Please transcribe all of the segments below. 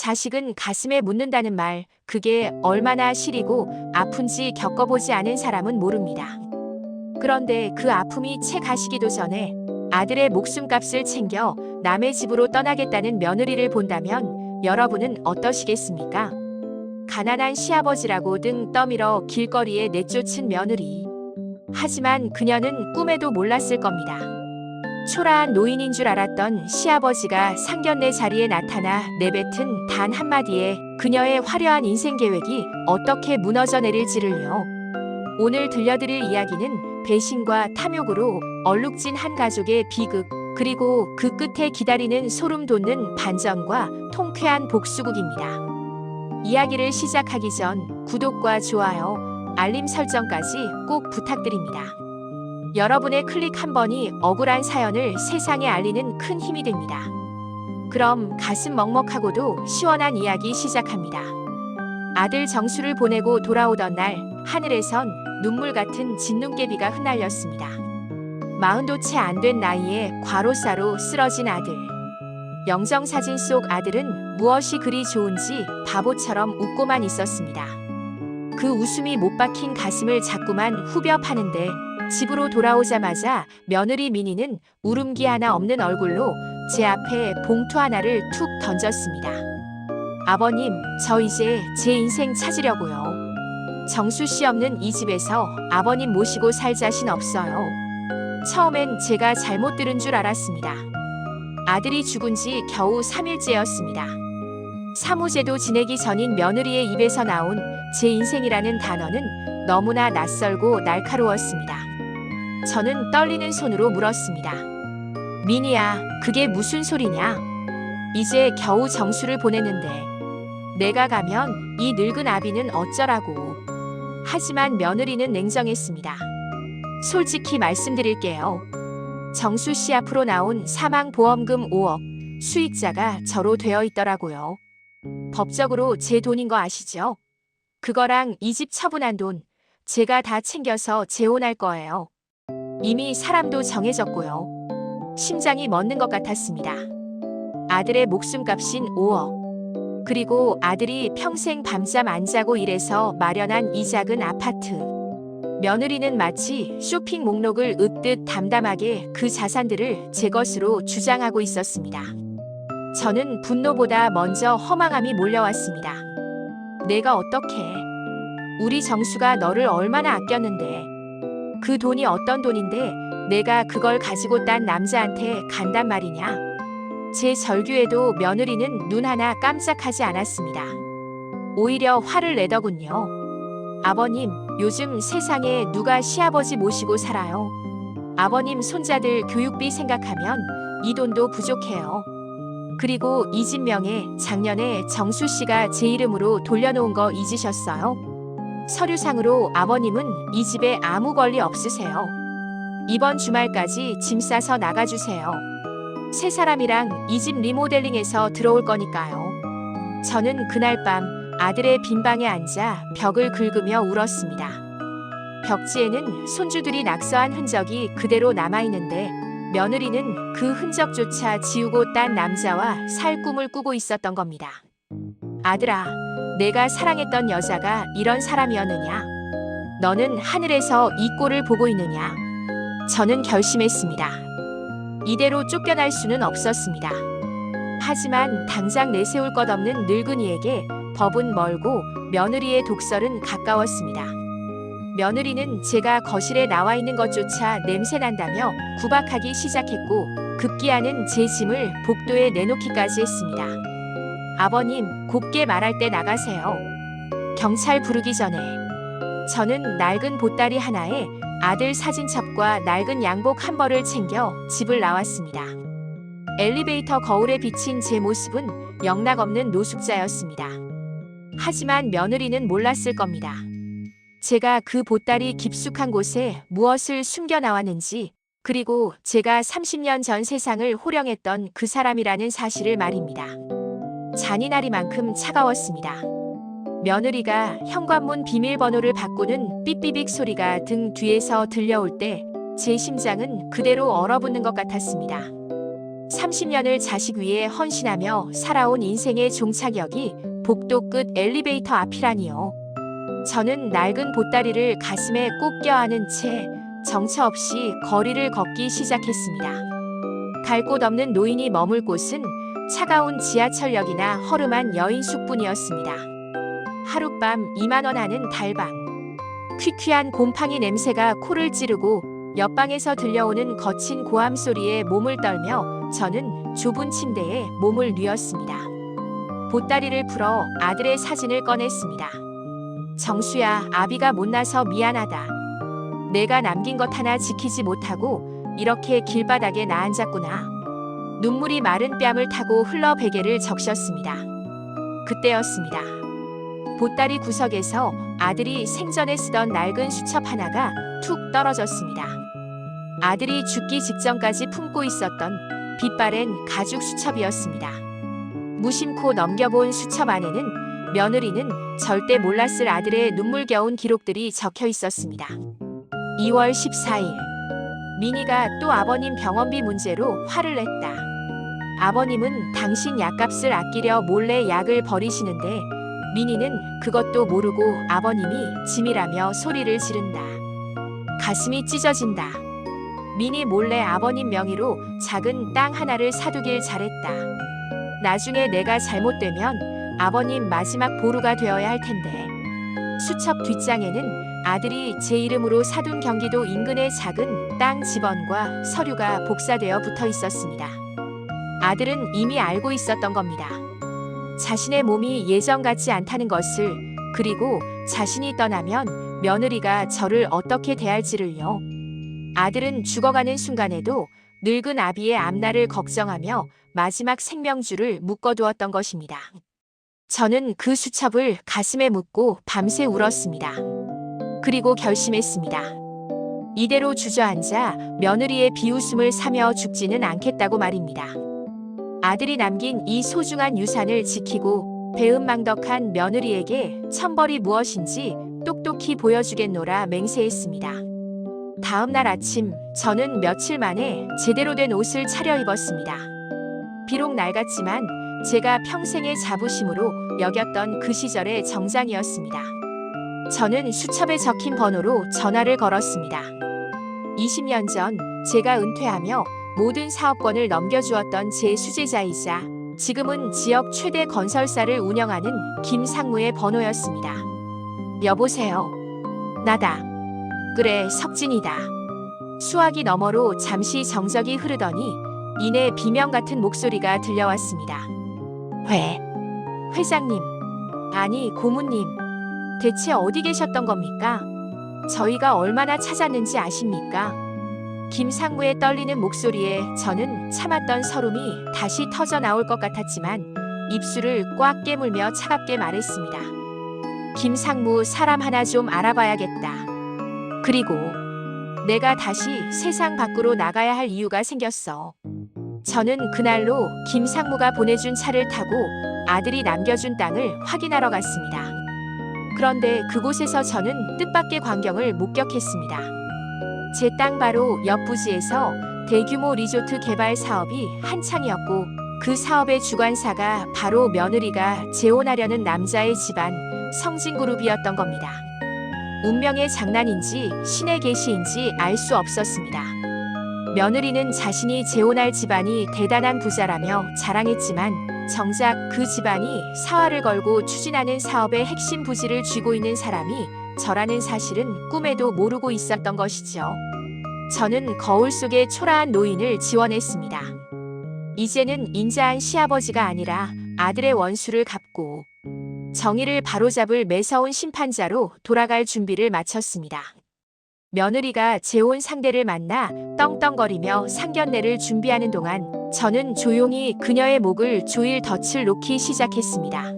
자식은 가슴에 묻는다는 말, 그게 얼마나 시리고 아픈지 겪어보지 않은 사람은 모릅니다. 그런데 그 아픔이 채 가시기도 전에 아들의 목숨값을 챙겨 남의 집으로 떠나겠다는 며느리를 본다면 여러분은 어떠시겠습니까? 가난한 시아버지라고 등 떠밀어 길거리에 내쫓은 며느리. 하지만 그녀는 꿈에도 몰랐을 겁니다. 초라한 노인인 줄 알았던 시아버지가 상견례 자리에 나타나 내뱉은 단 한마디에 그녀의 화려한 인생 계획이 어떻게 무너져 내릴지를요. 오늘 들려드릴 이야기는 배신과 탐욕으로 얼룩진 한 가족의 비극, 그리고 그 끝에 기다리는 소름 돋는 반전과 통쾌한 복수극입니다. 이야기를 시작하기 전 구독과 좋아요, 알림 설정까지 꼭 부탁드립니다. 여러분의 클릭 한 번이 억울한 사연을 세상에 알리는 큰 힘이 됩니다. 그럼 가슴 먹먹하고도 시원한 이야기 시작합니다. 아들 정수를 보내고 돌아오던 날, 하늘에선 눈물 같은 진눈깨비가 흩날렸습니다. 40도 채 안 된 나이에 과로사로 쓰러진 아들. 영정사진 속 아들은 무엇이 그리 좋은지 바보처럼 웃고만 있었습니다. 그 웃음이 못 박힌 가슴을 자꾸만 후벼 파는데 집으로 돌아오자마자 며느리 민희는 울음기 하나 없는 얼굴로 제 앞에 봉투 하나를 툭 던졌습니다. 아버님, 저 이제 제 인생 찾으려고요. 정수 씨 없는 이 집에서 아버님 모시고 살 자신 없어요. 처음엔 제가 잘못 들은 줄 알았습니다. 아들이 죽은 지 겨우 3일째였습니다. 사무제도 지내기 전인 며느리의 입에서 나온 제 인생이라는 단어는 너무나 낯설고 날카로웠습니다. 저는 떨리는 손으로 물었습니다. 민희야, 그게 무슨 소리냐? 이제 겨우 정수를 보냈는데 내가 가면 이 늙은 아비는 어쩌라고. 하지만 며느리는 냉정했습니다. 솔직히 말씀드릴게요. 정수 씨 앞으로 나온 사망보험금 5억, 수익자가 저로 되어 있더라고요. 법적으로 제 돈인 거 아시죠? 그거랑 이 집 처분한 돈, 제가 다 챙겨서 재혼할 거예요. 이미 사람도 정해졌고요. 심장이 멎는 것 같았습니다. 아들의 목숨값인 5억. 그리고 아들이 평생 밤잠 안 자고 일해서 마련한 이 작은 아파트. 며느리는 마치 쇼핑 목록을 읊듯 담담하게 그 자산들을 제 것으로 주장하고 있었습니다. 저는 분노보다 먼저 허망함이 몰려왔습니다. 내가 어떻게? 우리 정수가 너를 얼마나 아꼈는데. 그 돈이 어떤 돈인데 내가 그걸 가지고 딴 남자한테 간단 말이냐? 제 절규에도 며느리는 눈 하나 깜짝하지 않았습니다. 오히려 화를 내더군요. 아버님, 요즘 세상에 누가 시아버지 모시고 살아요? 아버님 손자들 교육비 생각하면 이 돈도 부족해요. 그리고 이 집 명에 작년에 정수 씨가 제 이름으로 돌려놓은 거 잊으셨어요? 서류상으로 아버님은 이 집에 아무 권리 없으세요. 이번 주말까지 짐 싸서 나가주세요. 새 사람이랑 이 집 리모델링해서 들어올 거니까요. 저는 그날 밤 아들의 빈 방에 앉아 벽을 긁으며 울었습니다. 벽지에는 손주들이 낙서한 흔적이 그대로 남아있는데 며느리는 그 흔적조차 지우고 딴 남자와 살 꿈을 꾸고 있었던 겁니다. 아들아, 내가 사랑했던 여자가 이런 사람이었느냐? 너는 하늘에서 이 꼴을 보고 있느냐? 저는 결심했습니다. 이대로 쫓겨날 수는 없었습니다. 하지만 당장 내세울 것 없는 늙은이에게 법은 멀고 며느리의 독설은 가까웠습니다. 며느리는 제가 거실에 나와 있는 것조차 냄새난다며 구박하기 시작했고 급기야는 제 짐을 복도에 내놓기까지 했습니다. 아버님, 곱게 말할 때 나가세요. 경찰 부르기 전에. 저는 낡은 보따리 하나에 아들 사진첩과 낡은 양복 한 벌을 챙겨 집을 나왔습니다. 엘리베이터 거울에 비친 제 모습은 영락없는 노숙자였습니다. 하지만 며느리는 몰랐을 겁니다. 제가 그 보따리 깊숙한 곳에 무엇을 숨겨 나왔는지, 그리고 제가 30년 전 세상을 호령했던 그 사람이라는 사실을 말입니다. 잔인하리만큼 차가웠습니다. 며느리가 현관문 비밀번호를 바꾸는 삐삐빅 소리가 등 뒤에서 들려올 때 제 심장은 그대로 얼어붙는 것 같았습니다. 30년을 자식 위해 헌신하며 살아온 인생의 종착역이 복도 끝 엘리베이터 앞이라니요. 저는 낡은 보따리를 가슴에 꼭 껴안은 채 정처 없이 거리를 걷기 시작했습니다. 갈 곳 없는 노인이 머물 곳은 차가운 지하철역이나 허름한 여인숙뿐이었습니다. 하룻밤 2만 원 하는 달방. 퀴퀴한 곰팡이 냄새가 코를 찌르고 옆방에서 들려오는 거친 고함 소리에 몸을 떨며 저는 좁은 침대에 몸을 뉘었습니다. 보따리를 풀어 아들의 사진을 꺼냈습니다. 정수야, 아비가 못나서 미안하다. 내가 남긴 것 하나 지키지 못하고 이렇게 길바닥에 나앉았구나. 눈물이 마른 뺨을 타고 흘러 베개를 적셨습니다. 그때였습니다. 보따리 구석에서 아들이 생전에 쓰던 낡은 수첩 하나가 툭 떨어졌습니다. 아들이 죽기 직전까지 품고 있었던 빛바랜 가죽 수첩이었습니다. 무심코 넘겨본 수첩 안에는 며느리는 절대 몰랐을 아들의 눈물겨운 기록들이 적혀 있었습니다. 2월 14일. 민희가 또 아버님 병원비 문제로 화를 냈다. 아버님은 당신 약값을 아끼려 몰래 약을 버리시는데 민희는 그것도 모르고 아버님이 짐이라며 소리를 지른다. 가슴이 찢어진다. 민희 몰래 아버님 명의로 작은 땅 하나를 사두길 잘했다. 나중에 내가 잘못되면 아버님 마지막 보루가 되어야 할 텐데. 수첩 뒷장에는 아들이 제 이름으로 사둔 경기도 인근의 작은 땅 집원과 서류가 복사되어 붙어 있었습니다. 아들은 이미 알고 있었던 겁니다. 자신의 몸이 예전 같지 않다는 것을, 그리고 자신이 떠나면 며느리가 저를 어떻게 대할지를요. 아들은 죽어가는 순간에도 늙은 아비의 앞날을 걱정하며 마지막 생명줄을 묶어두었던 것입니다. 저는 그 수첩을 가슴에 묻고 밤새 울었습니다. 그리고 결심했습니다. 이대로 주저앉아 며느리의 비웃음을 사며 죽지는 않겠다고 말입니다. 아들이 남긴 이 소중한 유산을 지키고 배은망덕한 며느리에게 천벌이 무엇인지 똑똑히 보여주겠노라 맹세했습니다. 다음 날 아침 저는 며칠 만에 제대로 된 옷을 차려입었습니다. 비록 낡았지만 제가 평생의 자부심으로 여겼던 그 시절의 정장이었습니다. 저는 수첩에 적힌 번호로 전화를 걸었습니다. 20년 전 제가 은퇴하며 모든 사업권을 넘겨주었던 제 수제자이자 지금은 지역 최대 건설사를 운영하는 김상무의 번호였습니다. 여보세요. 나다. 그래, 석진이다. 수화기 너머로 잠시 정적이 흐르더니 이내 비명 같은 목소리가 들려왔습니다. 회장님. 아니, 고모님. 대체 어디 계셨던 겁니까? 저희가 얼마나 찾았는지 아십니까? 김상무의 떨리는 목소리에 저는 참았던 설움이 다시 터져 나올 것 같았지만 입술을 꽉 깨물며 차갑게 말했습니다. 김상무, 사람 하나 좀 알아봐야겠다. 그리고 내가 다시 세상 밖으로 나가야 할 이유가 생겼어. 저는 그날로 김상무가 보내준 차를 타고 아들이 남겨준 땅을 확인하러 갔습니다. 그런데 그곳에서 저는 뜻밖의 광경을 목격했습니다. 제 땅 바로 옆 부지에서 대규모 리조트 개발 사업이 한창이었고 그 사업의 주관사가 바로 며느리가 재혼하려는 남자의 집안 성진그룹이었던 겁니다. 운명의 장난인지 신의 계시인지 알 수 없었습니다. 며느리는 자신이 재혼할 집안이 대단한 부자라며 자랑했지만 정작 그 집안이 사활을 걸고 추진하는 사업의 핵심 부지를 쥐고 있는 사람이 저라는 사실은 꿈에도 모르고 있었던 것이죠. 저는 거울 속의 초라한 노인을 지원했습니다. 이제는 인자한 시아버지가 아니라 아들의 원수를 갚고 정의를 바로잡을 매서운 심판자로 돌아갈 준비를 마쳤습니다. 며느리가 재혼 상대를 만나 떵떵거리며 상견례를 준비하는 동안 저는 조용히 그녀의 목을 조일 덫을 놓기 시작했습니다.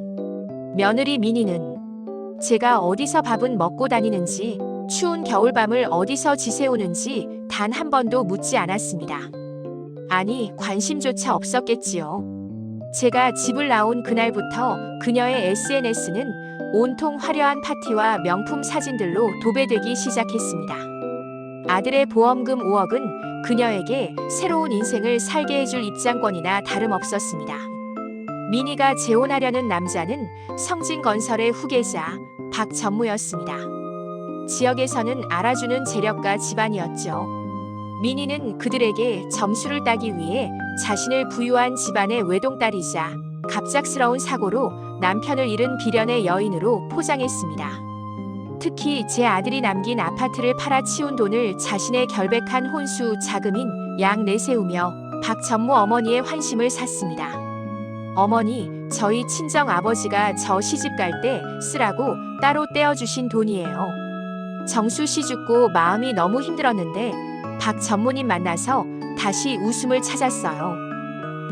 며느리 민희는 제가 어디서 밥은 먹고 다니는지, 추운 겨울밤을 어디서 지새우는지 단 한 번도 묻지 않았습니다. 아니, 관심조차 없었겠지요. 제가 집을 나온 그날부터 그녀의 SNS는 온통 화려한 파티와 명품 사진들로 도배되기 시작했습니다. 아들의 보험금 5억은 그녀에게 새로운 인생을 살게 해줄 입장권이나 다름없었습니다. 민희가 재혼하려는 남자는 성진건설의 후계자 박전무였습니다. 지역에서는 알아주는 재력가 집안이었죠. 민희는 그들에게 점수를 따기 위해 자신을 부유한 집안의 외동딸이자 갑작스러운 사고로 남편을 잃은 비련의 여인으로 포장했습니다. 특히 제 아들이 남긴 아파트를 팔아치운 돈을 자신의 결백한 혼수 자금인 양 내세우며 박전무 어머니의 환심을 샀습니다. 어머니, 저희 친정 아버지가 저 시집 갈 때 쓰라고 따로 떼어주신 돈이에요. 정수 씨 죽고 마음이 너무 힘들었는데 박 전무님 만나서 다시 웃음을 찾았어요.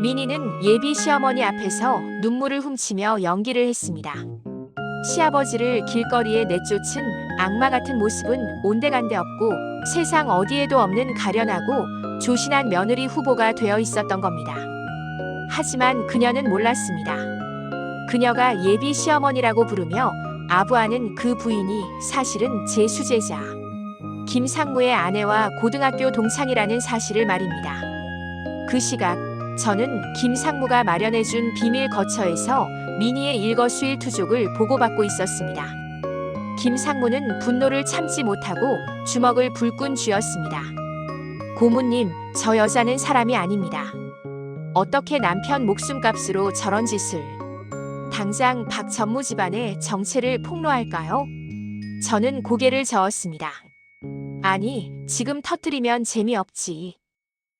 민희는 예비 시어머니 앞에서 눈물을 훔치며 연기를 했습니다. 시아버지를 길거리에 내쫓은 악마 같은 모습은 온데간데 없고 세상 어디에도 없는 가련하고 조신한 며느리 후보가 되어 있었던 겁니다. 하지만 그녀는 몰랐습니다. 그녀가 예비 시어머니라고 부르며 아부하는 그 부인이 사실은 제 수제자 김상무의 아내와 고등학교 동창이라는 사실을 말입니다. 그 시각 저는 김상무가 마련해준 비밀 거처에서 민희의 일거수일투족을 보고받고 있었습니다. 김상무는 분노를 참지 못하고 주먹을 불끈 쥐었습니다. 고모님, 저 여자는 사람이 아닙니다. 어떻게 남편 목숨값으로 저런 짓을. 당장 박전무 집안의 정체를 폭로할까요? 저는 고개를 저었습니다. 아니, 지금 터뜨리면 재미없지.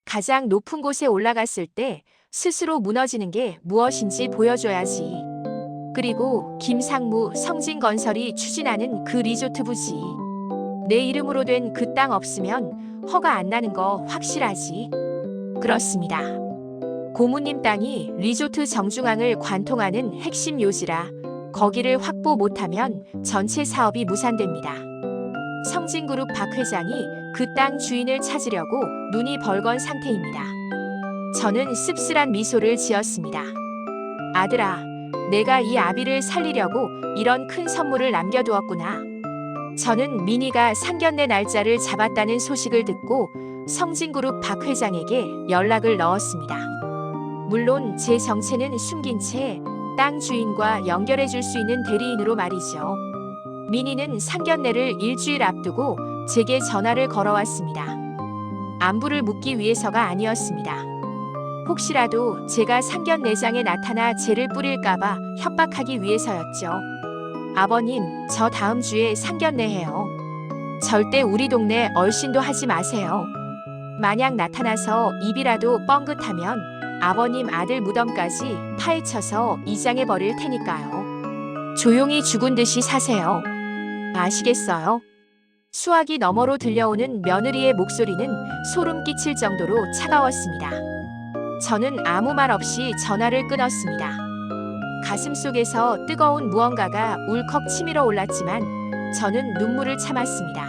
가장 높은 곳에 올라갔을 때 스스로 무너지는 게 무엇인지 보여줘야지. 그리고 김상무 성진건설이 추진하는 그 리조트 부지. 내 이름으로 된 그 땅 없으면 허가 안 나는 거 확실하지. 그렇습니다. 고모님 땅이 리조트 정중앙을 관통하는 핵심 요지라 거기를 확보 못하면 전체 사업이 무산됩니다. 성진그룹 박 회장이 그 땅 주인을 찾으려고 눈이 벌건 상태입니다. 저는 씁쓸한 미소를 지었습니다. 아들아, 내가 이 아비를 살리려고 이런 큰 선물을 남겨두었구나. 저는 민희가 상견례 날짜를 잡았다는 소식을 듣고 성진그룹 박 회장에게 연락을 넣었습니다. 물론 제 정체는 숨긴 채 땅 주인과 연결해 줄 수 있는 대리인으로 말이죠. 민희는 상견례를 일주일 앞두고 제게 전화를 걸어왔습니다. 안부를 묻기 위해서가 아니었습니다. 혹시라도 제가 상견례장에 나타나 죄를 뿌릴까봐 협박하기 위해서였죠. 아버님, 저 다음 주에 상견례해요. 절대 우리 동네 얼씬도 하지 마세요. 만약 나타나서 입이라도 뻥긋하면 아버님 아들 무덤까지 파헤쳐서 이장해 버릴 테니까요. 조용히 죽은 듯이 사세요. 아시겠어요? 수화기 너머로 들려오는 며느리의 목소리는 소름 끼칠 정도로 차가웠습니다. 저는 아무 말 없이 전화를 끊었습니다. 가슴속에서 뜨거운 무언가가 울컥 치밀어 올랐지만 저는 눈물을 참았습니다.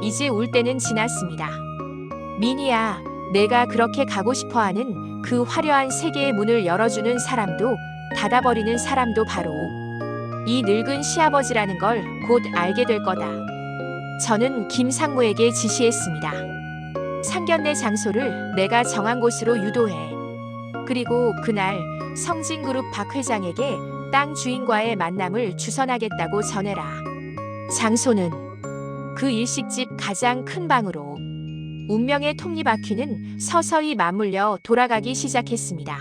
이제 울 때는 지났습니다. 민희야, 내가 그렇게 가고 싶어하는 그 화려한 세계의 문을 열어주는 사람도 닫아버리는 사람도 바로 이 늙은 시아버지라는 걸 곧 알게 될 거다. 저는 김상무에게 지시했습니다. 상견례 장소를 내가 정한 곳으로 유도해. 그리고 그날 성진그룹 박 회장에게 땅 주인과의 만남을 주선하겠다고 전해라. 장소는 그 일식집 가장 큰 방으로. 운명의 톱니바퀴는 서서히 맞물려 돌아가기 시작했습니다.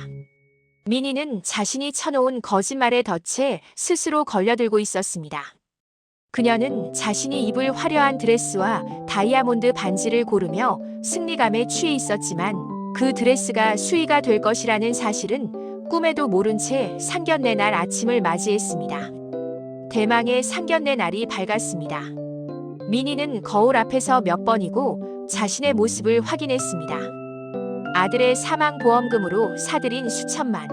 민희는 자신이 쳐놓은 거짓말의 덫에 스스로 걸려들고 있었습니다. 그녀는 자신이 입을 화려한 드레스와 다이아몬드 반지를 고르며 승리감에 취해 있었지만 그 드레스가 수의가 될 것이라는 사실은 꿈에도 모른 채 상견례 날 아침을 맞이했습니다. 대망의 상견례 날이 밝았습니다. 민희는 거울 앞에서 몇 번이고 자신의 모습을 확인했습니다. 아들의 사망보험금으로 사들인 수천만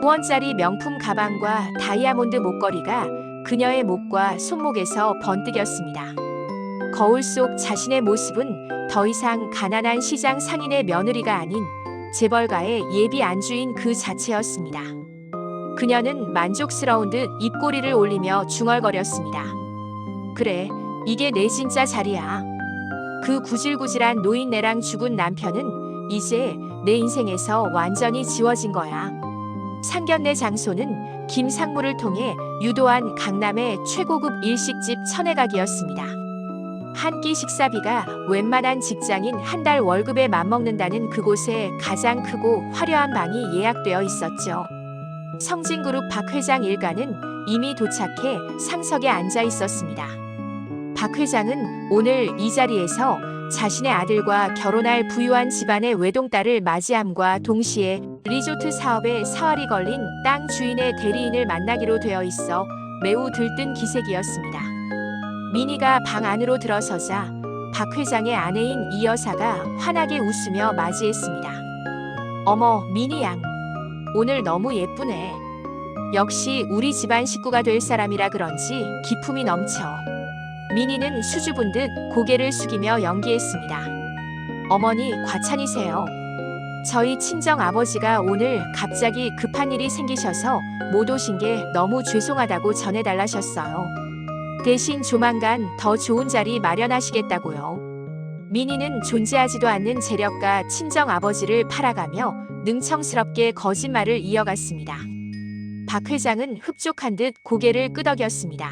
원짜리 명품 가방과 다이아몬드 목걸이가 그녀의 목과 손목에서 번뜩였습니다. 거울 속 자신의 모습은 더 이상 가난한 시장 상인의 며느리가 아닌 재벌가의 예비 안주인 그 자체였습니다. 그녀는 만족스러운 듯 입꼬리를 올리며 중얼거렸습니다. 그래, 이게 내 진짜 자리야. 그 구질구질한 노인네랑 죽은 남편은 이제 내 인생에서 완전히 지워진 거야. 상견례 장소는 김상무를 통해 유도한 강남의 최고급 일식집 천혜각이었습니다. 한 끼 식사비가 웬만한 직장인 한 달 월급에 맞먹는다는 그곳에 가장 크고 화려한 방이 예약되어 있었죠. 성진그룹 박 회장 일가는 이미 도착해 상석에 앉아 있었습니다. 박 회장은 오늘 이 자리에서 자신의 아들과 결혼할 부유한 집안의 외동딸을 맞이함과 동시에 리조트 사업에 사활이 걸린 땅 주인의 대리인을 만나기로 되어 있어 매우 들뜬 기색이었습니다. 민희가 방 안으로 들어서자 박 회장의 아내인 이 여사가 환하게 웃으며 맞이했습니다. 어머, 민희 양. 오늘 너무 예쁘네. 역시 우리 집안 식구가 될 사람이라 그런지 기품이 넘쳐. 민희는 수줍은 듯 고개를 숙이며 연기했습니다. 어머니, 과찬이세요. 저희 친정 아버지가 오늘 갑자기 급한 일이 생기셔서 못 오신 게 너무 죄송하다고 전해달라셨어요. 대신 조만간 더 좋은 자리 마련하시겠다고요. 민희는 존재하지도 않는 재력과 친정 아버지를 팔아가며 능청스럽게 거짓말을 이어갔습니다. 박 회장은 흡족한 듯 고개를 끄덕였습니다.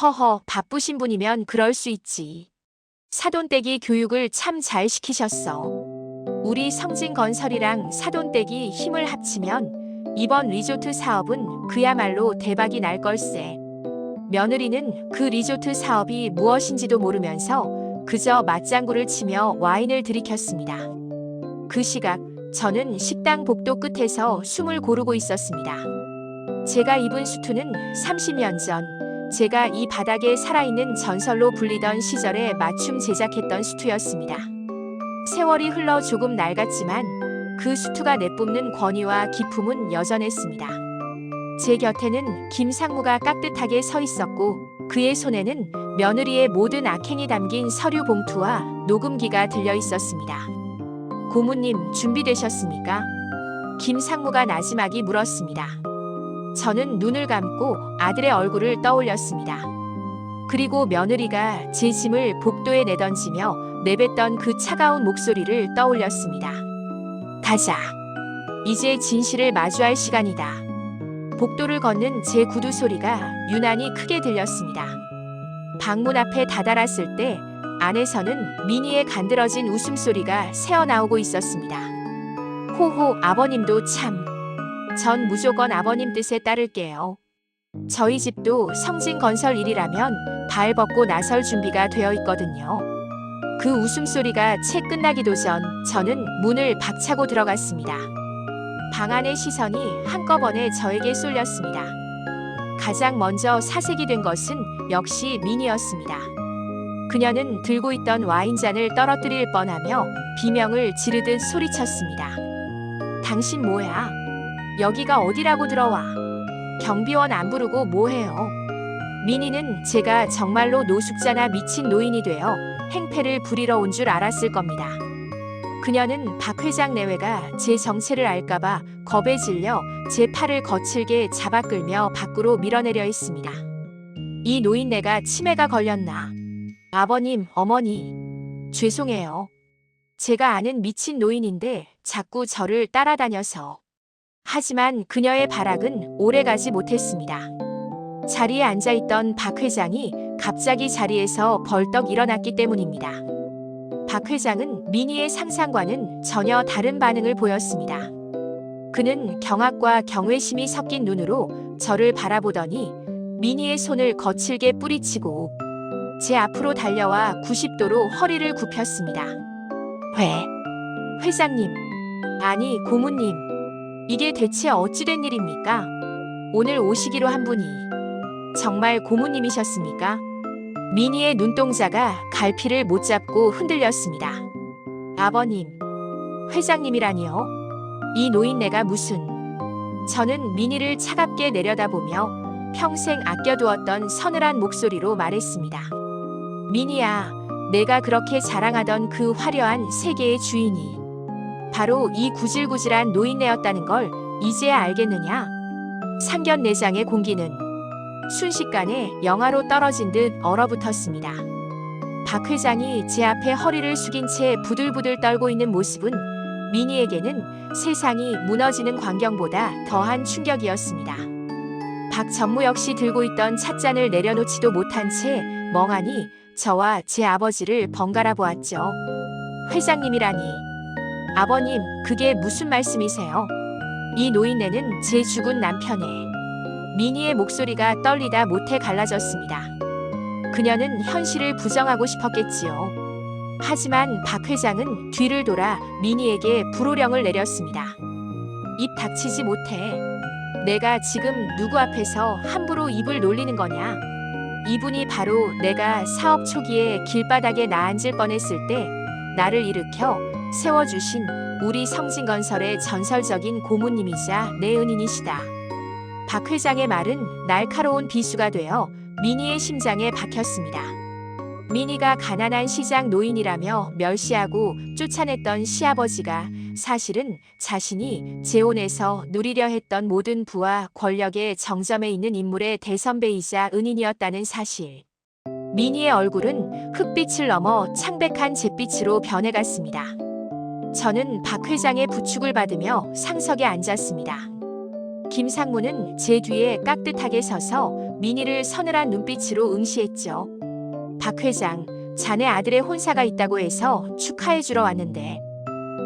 허허, 바쁘신 분이면 그럴 수 있지. 사돈댁이 교육을 참 잘 시키셨어. 우리 성진건설이랑 사돈댁이 힘을 합치면 이번 리조트 사업은 그야말로 대박이 날 걸세. 며느리는 그 리조트 사업이 무엇인지도 모르면서 그저 맞장구를 치며 와인을 들이켰습니다. 그 시각 저는 식당 복도 끝에서 숨을 고르고 있었습니다. 제가 입은 수트는 30년 전 제가 이 바닥에 살아있는 전설로 불리던 시절에 맞춤 제작했던 수트였습니다. 세월이 흘러 조금 낡았지만 그 수트가 내뿜는 권위와 기품은 여전했습니다. 제 곁에는 김상무가 깍듯하게 서 있었고 그의 손에는 며느리의 모든 악행이 담긴 서류 봉투와 녹음기가 들려 있었습니다. 고모님, 준비되셨습니까? 김상무가 나지막이 물었습니다. 저는 눈을 감고 아들의 얼굴을 떠올렸습니다. 그리고 며느리가 제 짐을 복도에 내던지며 내뱉던 그 차가운 목소리를 떠올렸습니다. 가자. 이제 진실을 마주할 시간이다. 복도를 걷는 제 구두 소리가 유난히 크게 들렸습니다. 방문 앞에 다다랐을 때 안에서는 민희의 간드러진 웃음소리가 새어나오고 있었습니다. 호호, 아버님도 참. 전 무조건 아버님 뜻에 따를게요. 저희 집도 성진건설 일이라면 발 벗고 나설 준비가 되어 있거든요. 그 웃음소리가 채 끝나기도 전 저는 문을 박차고 들어갔습니다. 방 안의 시선이 한꺼번에 저에게 쏠렸습니다. 가장 먼저 사색이 된 것은 역시 민희였습니다. 그녀는 들고 있던 와인잔을 떨어뜨릴 뻔하며 비명을 지르듯 소리쳤습니다. 당신 뭐야? 여기가 어디라고 들어와? 경비원 안 부르고 뭐해요? 민희는 제가 정말로 노숙자나 미친 노인이 되어 행패를 부리러 온 줄 알았을 겁니다. 그녀는 박 회장 내외가 제 정체를 알까봐 겁에 질려 제 팔을 거칠게 잡아 끌며 밖으로 밀어내려 했습니다. 이 노인네가 치매가 걸렸나? 아버님, 어머니, 죄송해요. 제가 아는 미친 노인인데 자꾸 저를 따라다녀서. 하지만 그녀의 발악은 오래가지 못했습니다. 자리에 앉아있던 박 회장이 갑자기 자리에서 벌떡 일어났기 때문입니다. 박 회장은 민희의 상상과는 전혀 다른 반응을 보였습니다. 그는 경악과 경외심이 섞인 눈으로 저를 바라보더니 민희의 손을 거칠게 뿌리치고 제 앞으로 달려와 90도로 허리를 굽혔습니다. 회장님, 아니 고모님, 이게 대체 어찌된 일입니까? 오늘 오시기로 한 분이 정말 고모님이셨습니까? 민희의 눈동자가 갈피를 못 잡고 흔들렸습니다. 아버님, 회장님이라니요? 이 노인네가 무슨... 저는 민희를 차갑게 내려다보며 평생 아껴두었던 서늘한 목소리로 말했습니다. 민희야, 내가 그렇게 자랑하던 그 화려한 세계의 주인이 바로 이 구질구질한 노인네였다는 걸 이제야 알겠느냐? 상견례장의 공기는 순식간에 영하로 떨어진 듯 얼어붙었습니다. 박 회장이 제 앞에 허리를 숙인 채 부들부들 떨고 있는 모습은 민희에게는 세상이 무너지는 광경보다 더한 충격이었습니다. 박 전무 역시 들고 있던 찻잔을 내려놓지도 못한 채 멍하니 저와 제 아버지를 번갈아 보았죠. 회장님이라니. 아버님, 그게 무슨 말씀이세요? 이 노인네는 제 죽은 남편에. 민희의 목소리가 떨리다 못해 갈라졌습니다. 그녀는 현실을 부정하고 싶었겠지요. 하지만 박 회장은 뒤를 돌아 민희에게 불호령을 내렸습니다. 입 닥치지 못해. 내가 지금 누구 앞에서 함부로 입을 놀리는 거냐? 이분이 바로 내가 사업 초기에 길바닥에 나앉을 뻔했을 때 나를 일으켜 세워주신 우리 성진건설의 전설적인 고모님이자 내 은인이시다. 박 회장의 말은 날카로운 비수가 되어 민희의 심장에 박혔습니다. 민희가 가난한 시장 노인이라며 멸시하고 쫓아냈던 시아버지가 사실은 자신이 재혼해서 누리려 했던 모든 부와 권력의 정점에 있는 인물의 대선배이자 은인이었다는 사실. 민희의 얼굴은 흑빛을 넘어 창백한 잿빛으로 변해갔습니다. 저는 박 회장의 부축을 받으며 상석에 앉았습니다. 김상무는 제 뒤에 깍듯하게 서서 민희를 서늘한 눈빛으로 응시했죠. 박 회장, 자네 아들의 혼사가 있다고 해서 축하해주러 왔는데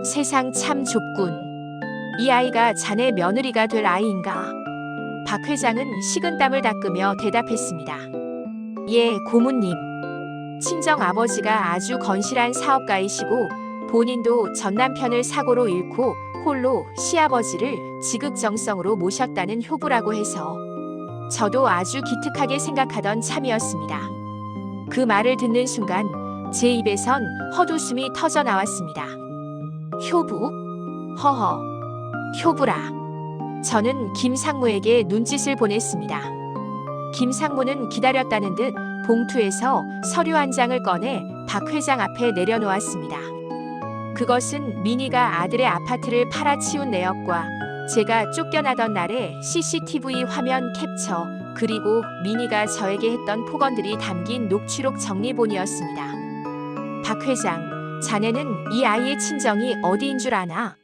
세상 참 좁군. 이 아이가 자네 며느리가 될 아이인가? 박 회장은 식은땀을 닦으며 대답했습니다. 예, 고모님. 친정 아버지가 아주 건실한 사업가이시고 본인도 전 남편을 사고로 잃고 홀로 시아버지를 지극정성으로 모셨다는 효부라고 해서 저도 아주 기특하게 생각하던 참이었습니다. 그 말을 듣는 순간 제 입에선 헛웃음이 터져 나왔습니다. 효부? 허허, 효부라. 저는 김상무에게 눈짓을 보냈습니다. 김상무는 기다렸다는 듯 봉투에서 서류 한 장을 꺼내 박 회장 앞에 내려놓았습니다. 그것은 민희가 아들의 아파트를 팔아치운 내역과 제가 쫓겨나던 날의 CCTV 화면 캡처, 그리고 민희가 저에게 했던 폭언들이 담긴 녹취록 정리본이었습니다. 박 회장, 자네는 이 아이의 친정이 어디인 줄 아나?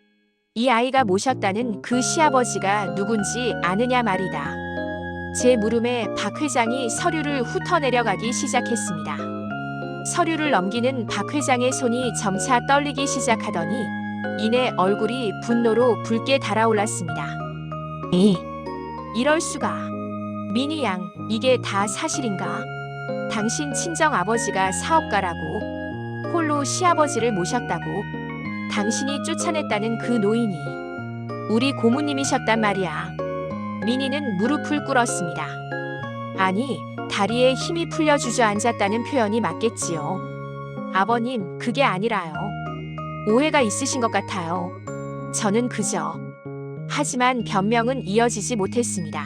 이 아이가 모셨다는 그 시아버지가 누군지 아느냐 말이다. 제 물음에 박 회장이 서류를 훑어내려가기 시작했습니다. 서류를 넘기는 박 회장의 손이 점차 떨리기 시작하더니 이내 얼굴이 분노로 붉게 달아올랐습니다. 이럴 수가. 민희 양, 이게 다 사실인가? 당신 친정 아버지가 사업가라고, 홀로 시아버지를 모셨다고, 당신이 쫓아냈다는 그 노인이 우리 고모님이셨단 말이야. 민희는 무릎을 꿇었습니다. 아니, 다리에 힘이 풀려 주저앉았다는 표현이 맞겠지요. 아버님, 그게 아니라요. 오해가 있으신 것 같아요. 저는 그저. 하지만 변명은 이어지지 못했습니다.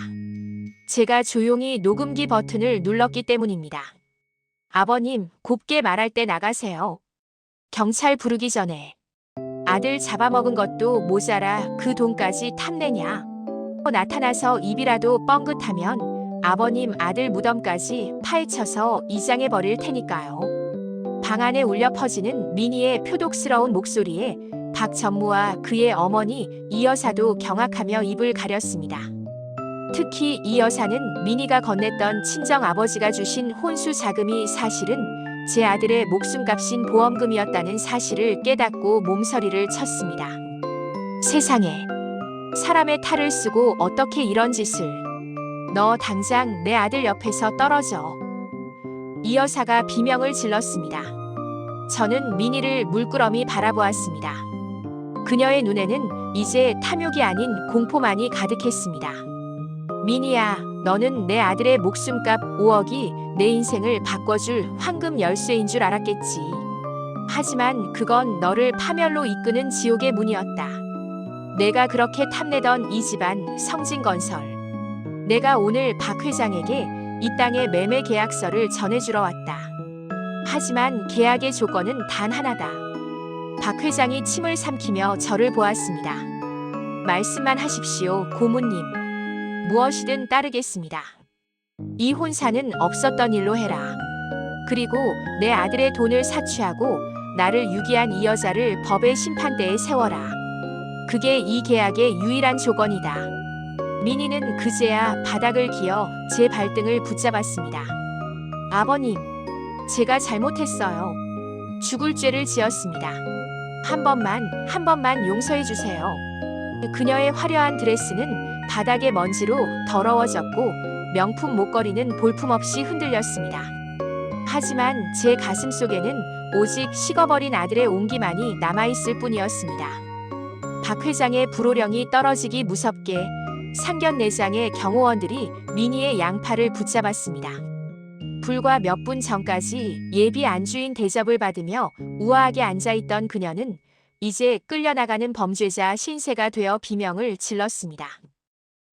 제가 조용히 녹음기 버튼을 눌렀기 때문입니다. 아버님, 곱게 말할 때 나가세요. 경찰 부르기 전에. 아들 잡아먹은 것도 모자라 그 돈까지 탐내냐? 나타나서 입이라도 뻥긋하면 아버님 아들 무덤까지 파헤쳐서 이장해 버릴 테니까요. 방 안에 울려 퍼지는 민희의 표독스러운 목소리에 박 전무와 그의 어머니 이 여사도 경악하며 입을 가렸습니다. 특히 이 여사는 민희가 건넸던 친정 아버지가 주신 혼수 자금이 사실은 제 아들의 목숨값인 보험금이었다는 사실을 깨닫고 몸서리를 쳤습니다. 세상에, 사람의 탈을 쓰고 어떻게 이런 짓을. 너 당장 내 아들 옆에서 떨어져. 이 여사가 비명을 질렀습니다. 저는 민희를 물끄러미 바라보았습니다. 그녀의 눈에는 이제 탐욕이 아닌 공포만이 가득했습니다. 민희야, 너는 내 아들의 목숨값 5억이 내 인생을 바꿔줄 황금 열쇠인 줄 알았겠지. 하지만 그건 너를 파멸로 이끄는 지옥의 문이었다. 내가 그렇게 탐내던 이 집안 성진건설. 내가 오늘 박 회장에게 이 땅의 매매 계약서를 전해주러 왔다. 하지만 계약의 조건은 단 하나다. 박 회장이 침을 삼키며 저를 보았습니다. 말씀만 하십시오, 고모님. 무엇이든 따르겠습니다. 이 혼사는 없었던 일로 해라. 그리고 내 아들의 돈을 사취하고 나를 유기한 이 여자를 법의 심판대에 세워라. 그게 이 계약의 유일한 조건이다. 민희는 그제야 바닥을 기어 제 발등을 붙잡았습니다. 아버님, 제가 잘못했어요. 죽을 죄를 지었습니다. 한 번만 용서해 주세요. 그녀의 화려한 드레스는 바닥의 먼지로 더러워졌고 명품 목걸이는 볼품없이 흔들렸습니다. 하지만 제 가슴 속에는 오직 식어버린 아들의 온기만이 남아있을 뿐이었습니다. 박 회장의 불호령이 떨어지기 무섭게 상견례장의 경호원들이 민희의 양팔을 붙잡았습니다. 불과 몇 분 전까지 예비 안주인 대접을 받으며 우아하게 앉아있던 그녀는 이제 끌려나가는 범죄자 신세가 되어 비명을 질렀습니다.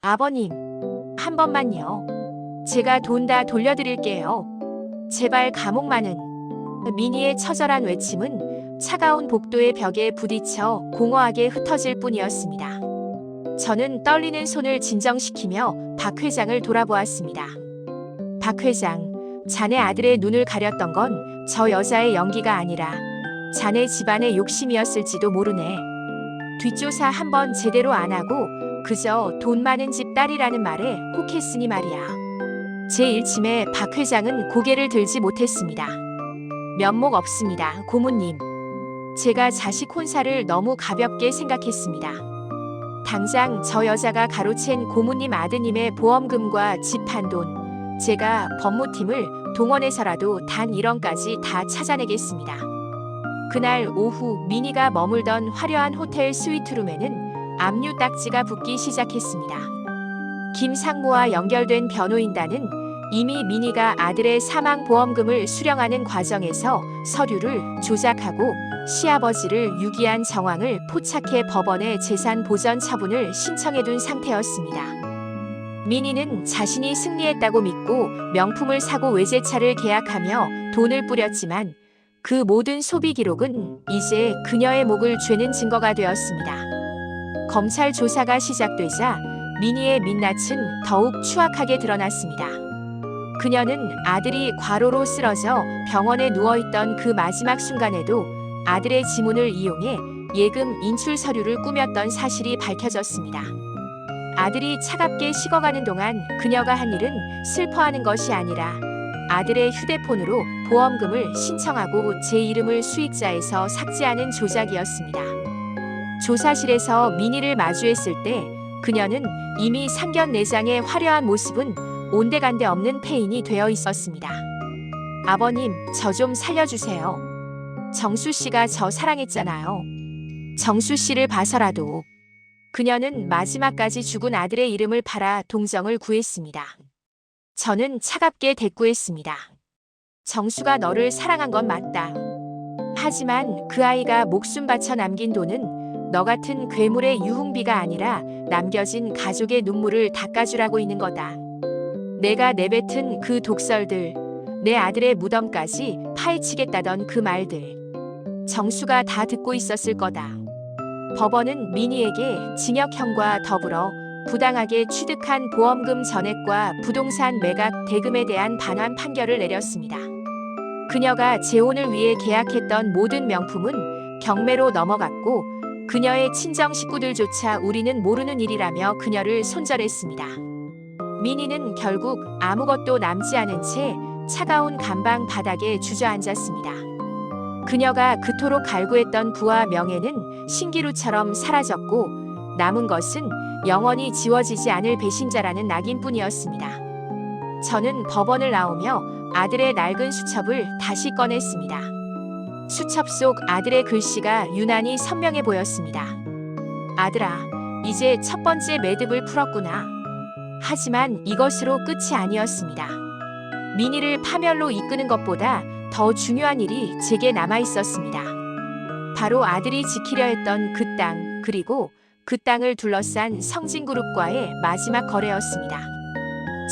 아버님, 한 번만요. 제가 돈 다 돌려드릴게요. 제발 감옥만은. 민희의 처절한 외침은 차가운 복도의 벽에 부딪혀 공허하게 흩어질 뿐이었습니다. 저는 떨리는 손을 진정시키며 박 회장을 돌아보았습니다. 박 회장, 자네 아들의 눈을 가렸던 건 저 여자의 연기가 아니라 자네 집안의 욕심이었을지도 모르네. 뒷조사 한번 제대로 안 하고 그저 돈 많은 집 딸이라는 말에 혹했으니 말이야. 제 일침에 박 회장은 고개를 들지 못했습니다. 면목 없습니다, 고모님. 제가 자식 혼사를 너무 가볍게 생각했습니다. 당장 저 여자가 가로챈 고모님 아드님의 보험금과 집 판 돈, 제가 법무팀을 동원해서라도 단 1원까지 다 찾아내겠습니다. 그날 오후 민희가 머물던 화려한 호텔 스위트룸에는 압류 딱지가 붙기 시작했습니다. 김 상무와 연결된 변호인단은 이미 민희가 아들의 사망보험금을 수령하는 과정에서 서류를 조작하고 시아버지를 유기한 정황을 포착해 법원에 재산 보전 처분을 신청해둔 상태였습니다. 민희는 자신이 승리했다고 믿고 명품을 사고 외제차를 계약하며 돈을 뿌렸지만 그 모든 소비 기록은 이제 그녀의 목을 죄는 증거가 되었습니다. 검찰 조사가 시작되자 민희의 민낯은 더욱 추악하게 드러났습니다. 그녀는 아들이 과로로 쓰러져 병원에 누워있던 그 마지막 순간에도 아들의 지문을 이용해 예금 인출 서류를 꾸몄던 사실이 밝혀졌습니다. 아들이 차갑게 식어가는 동안 그녀가 한 일은 슬퍼하는 것이 아니라 아들의 휴대폰으로 보험금을 신청하고 제 이름을 수익자에서 삭제하는 조작이었습니다. 조사실에서 민희를 마주했을 때 그녀는 이미 상견례장의 화려한 모습은 온데간데 없는 폐인이 되어 있었습니다. 아버님, 저 좀 살려주세요. 정수 씨가 저 사랑했잖아요. 정수 씨를 봐서라도. 그녀는 마지막까지 죽은 아들의 이름을 팔아 동정을 구했습니다. 저는 차갑게 대꾸했습니다. 정수가 너를 사랑한 건 맞다. 하지만 그 아이가 목숨 바쳐 남긴 돈은 너 같은 괴물의 유흥비가 아니라 남겨진 가족의 눈물을 닦아주라고 있는 거다. 내가 내뱉은 그 독설들, 내 아들의 무덤까지 파헤치겠다던 그 말들. 정수가 다 듣고 있었을 거다. 법원은 민희에게 징역형과 더불어 부당하게 취득한 보험금 전액과 부동산 매각 대금에 대한 반환 판결을 내렸습니다. 그녀가 재혼을 위해 계약했던 모든 명품은 경매로 넘어갔고 그녀의 친정 식구들조차 우리는 모르는 일이라며 그녀를 손절했습니다. 민희는 결국 아무것도 남지 않은 채 차가운 감방 바닥에 주저앉았습니다. 그녀가 그토록 갈구했던 부와 명예는 신기루처럼 사라졌고 남은 것은 영원히 지워지지 않을 배신자라는 낙인뿐이었습니다. 저는 법원을 나오며 아들의 낡은 수첩을 다시 꺼냈습니다. 수첩 속 아들의 글씨가 유난히 선명해 보였습니다. 아들아, 이제 첫 번째 매듭을 풀었구나. 하지만 이것으로 끝이 아니었습니다. 민희를 파멸로 이끄는 것보다 더 중요한 일이 제게 남아 있었습니다. 바로 아들이 지키려 했던 그 땅, 그리고 그 땅을 둘러싼 성진그룹과의 마지막 거래였습니다.